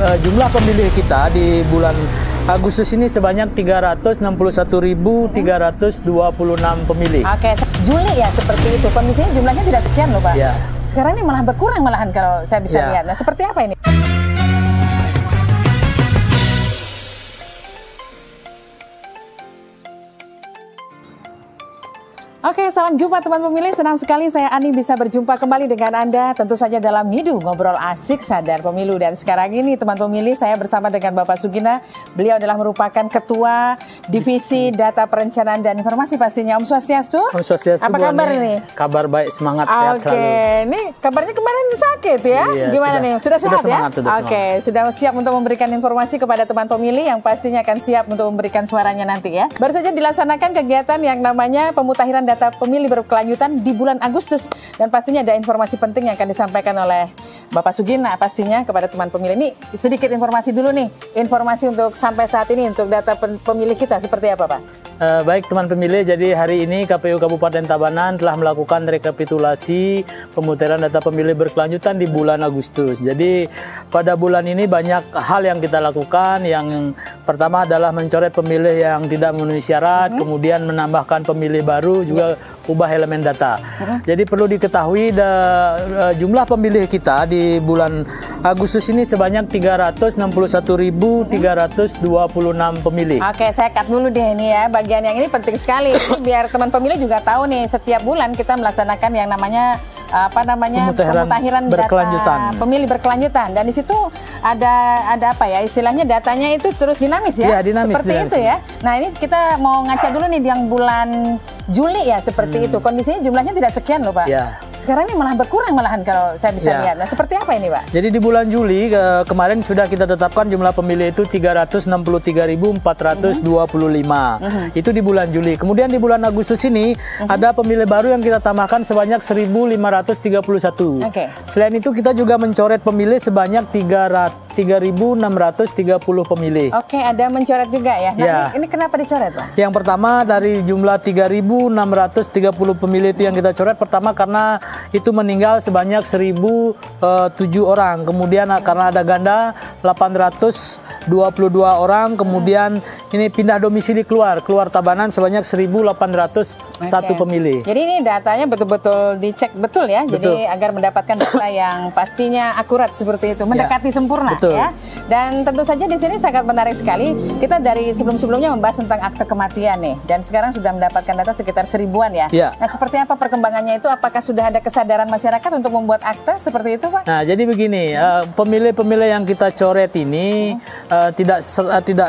jumlah pemilih kita di bulan Agustus ini sebanyak 361.326 pemilih. Oke, Juli ya seperti itu. Kondisinya jumlahnya tidak sekian loh Pak. Ya. Sekarang ini malah berkurang malahan kalau saya bisa lihat. Nah, seperti apa ini? Oke, salam jumpa teman pemilih. Senang sekali saya Ani bisa berjumpa kembali dengan Anda. Tentu saja dalam Ngidu, ngobrol asik sadar pemilu. Dan sekarang ini teman pemilih saya bersama dengan Bapak Sugina. Beliau adalah merupakan Ketua Divisi Data Perencanaan dan Informasi pastinya. Om Swastiastu. Om Swastiastu. Apa kabar nih? Kabar baik, semangat, sehat selalu. Oke, ini kabarnya kemarin sakit ya? Iya, gimana nih? Sudah sehat semangat, ya? sudah Oke, sudah siap untuk memberikan informasi kepada teman pemilih yang pastinya akan siap untuk memberikan suaranya nanti ya. Baru saja dilaksanakan kegiatan yang namanya pemutahiran data pemilih berkelanjutan di bulan Agustus, dan pastinya ada informasi penting yang akan disampaikan oleh Bapak Sugina pastinya kepada teman pemilih. Ini sedikit informasi dulu nih, informasi untuk sampai saat ini untuk data pemilih kita seperti apa Pak? Baik teman pemilih, jadi hari ini KPU Kabupaten Tabanan telah melakukan rekapitulasi pemutahiran data pemilih berkelanjutan di bulan Agustus. Jadi pada bulan ini banyak hal yang kita lakukan. Yang pertama adalah mencoret pemilih yang tidak memenuhi syarat, kemudian menambahkan pemilih baru, juga ubah elemen data. Jadi perlu diketahui jumlah pemilih kita di bulan Agustus ini sebanyak 361.326 pemilih. Oke, saya cut dulu deh ini ya. Bagian yang ini penting sekali. Biar teman pemilih juga tahu nih, setiap bulan kita melaksanakan yang namanya pemutahiran berkelanjutan. Data pemilih berkelanjutan, dan di situ ada apa ya istilahnya, datanya itu terus dinamis ya, dinamis, seperti dinamis. itu ya. Nah ini kita mau ngaca dulu nih yang bulan Juli ya seperti itu. Kondisinya jumlahnya tidak sekian loh Pak. Ya. Sekarang ini malah berkurang malahan kalau saya bisa lihat. Nah seperti apa ini Pak? Jadi di bulan Juli kemarin sudah kita tetapkan jumlah pemilih itu 363.425. Itu di bulan Juli. Kemudian di bulan Agustus ini ada pemilih baru yang kita tambahkan sebanyak 1.531. Selain itu kita juga mencoret pemilih sebanyak 3.630 pemilih. Oke, ada mencoret juga ya. Nah ini kenapa dicoret Pak? Yang pertama dari jumlah 3.630 pemilih itu yang kita coret, pertama karena itu meninggal sebanyak 1.007 orang. Kemudian karena ada ganda 822 orang. Kemudian ini pindah domisili keluar Tabanan sebanyak 1.801 pemilih. Jadi ini datanya betul-betul dicek betul ya. Jadi agar mendapatkan data yang pastinya akurat seperti itu, mendekati sempurna ya. Dan tentu saja di sini sangat menarik sekali. Kita dari sebelum-sebelumnya membahas tentang akte kematian nih, dan sekarang sudah mendapatkan data sekitar 1000-an ya. Nah, seperti apa perkembangannya itu? Apakah sudah ada kesadaran masyarakat untuk membuat akte seperti itu, Pak? Nah, jadi begini, pemilih-pemilih yang kita coret ini tidak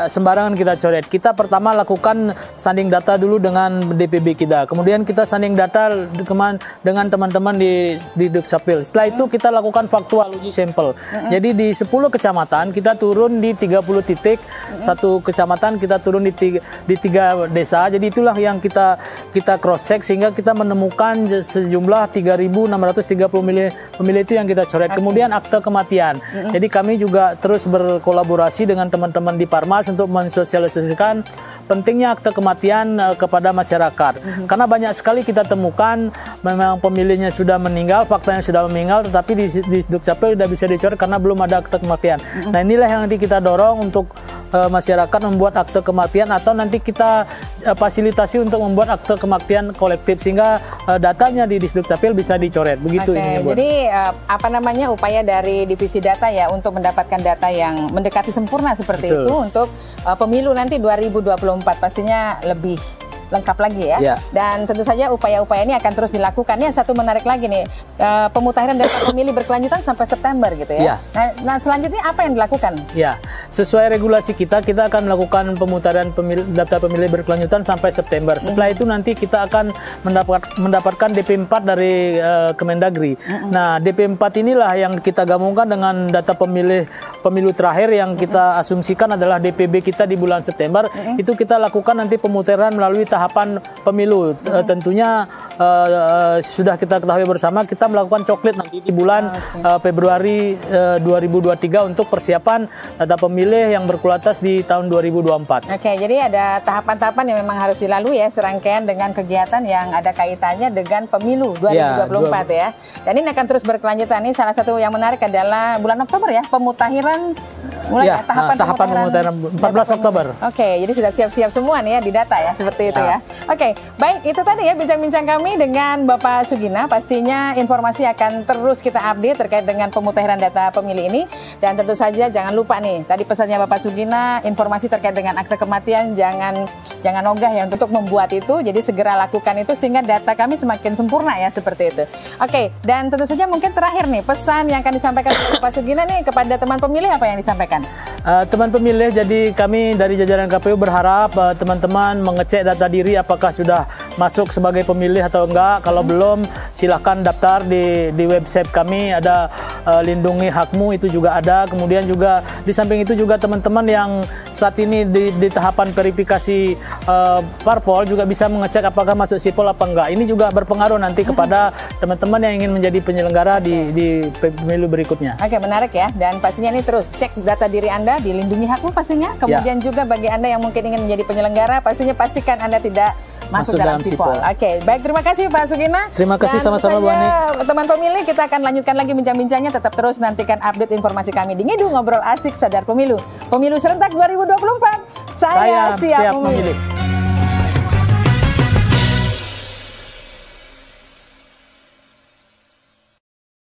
sembarangan kita coret. Kita pertama lakukan sanding data dulu dengan DPB kita. Kemudian kita sanding data dengan teman-teman di Dukcapil. Setelah itu kita lakukan faktual uji sampel. Jadi di 10 kecamatan kita turun di 30 titik, satu kecamatan kita turun di 3 desa. Jadi itulah yang kita cross check sehingga kita menemukan sejumlah 3.630 pemilih itu yang kita coret. Kemudian akte kematian. Jadi kami juga terus berkolaborasi dengan teman-teman di Parmas untuk mensosialisasikan pentingnya akte kematian kepada masyarakat. Karena banyak sekali kita temukan memang pemilihnya sudah meninggal, faktanya sudah meninggal, tetapi di Dukcapil tidak bisa dicoret karena belum ada akte kematian. Nah inilah yang nanti kita dorong untuk masyarakat membuat akte kematian, atau nanti kita fasilitasi untuk membuat akte kematian kolektif sehingga datanya di Dukcapil bisa dicoret. Begitu. Jadi upaya dari divisi data ya untuk mendapatkan data yang mendekati sempurna seperti itu untuk pemilu nanti 2024 pastinya lebih lengkap lagi ya. Dan tentu saja upaya-upaya ini akan terus dilakukan. Yang satu menarik lagi nih, pemutahiran data pemilih berkelanjutan sampai September gitu ya. Nah selanjutnya apa yang dilakukan? Ya, sesuai regulasi kita akan melakukan pemutahiran data pemilih berkelanjutan sampai September. Setelah itu nanti kita akan mendapatkan DP4 dari Kemendagri. Nah, DP4 inilah yang kita gabungkan dengan data pemilu terakhir yang kita asumsikan adalah DPB kita di bulan September. Itu kita lakukan nanti pemutahiran melalui tahapan pemilu. Tentunya sudah kita ketahui bersama, kita melakukan coklit nanti di bulan Februari 2023 untuk persiapan data pemilih yang berkualitas di tahun 2024. Oke, jadi ada tahapan-tahapan yang memang harus dilalui ya, serangkaian dengan kegiatan yang ada kaitannya dengan pemilu 2024 ya. Dan ini akan terus berkelanjutan. Ini salah satu yang menarik adalah bulan Oktober ya, pemutahiran mulai tahapan pemutahiran 14 Oktober. Oke, jadi sudah siap-siap semua nih ya di data ya, seperti itu ya. Oke, baik, itu tadi ya bincang-bincang kami dengan Bapak Sugina. Pastinya informasi akan terus kita update terkait dengan pemutahiran data pemilih ini. Dan tentu saja jangan lupa nih, tadi pesannya Bapak Sugina, informasi terkait dengan akte kematian jangan ogah ya untuk membuat itu. Jadi segera lakukan itu sehingga data kami semakin sempurna ya, seperti itu. Oke, dan tentu saja mungkin terakhir nih, pesan yang akan disampaikan oleh Bapak Sugina nih kepada teman pemilih, apa yang disampaikan? Teman pemilih, jadi kami dari jajaran KPU berharap teman-teman mengecek data diri apakah sudah masuk sebagai pemilih atau enggak. Kalau belum, silahkan daftar di website kami, ada Lindungi Hakmu, itu juga ada. Kemudian juga di samping itu juga teman-teman yang saat ini di tahapan verifikasi parpol juga bisa mengecek apakah masuk sipol apa enggak. Ini juga berpengaruh nanti kepada teman-teman yang ingin menjadi penyelenggara di pemilu berikutnya. Oke, menarik ya. Dan pastinya ini terus cek data diri Anda di Lindungi Hakmu pastinya. Kemudian juga bagi Anda yang mungkin ingin menjadi penyelenggara, pastinya pastikan Anda tidak masuk dalam sipol. Oke, baik, terima kasih Pak Sugina. Terima kasih sama-sama Bu Ani. Teman pemilih, kita akan lanjutkan lagi bincang-bincangnya. Tetap terus nantikan update informasi kami di Ngidu Ngobrol Asik Sadar Pemilu. Pemilu serentak 2024. Saya siap memilih.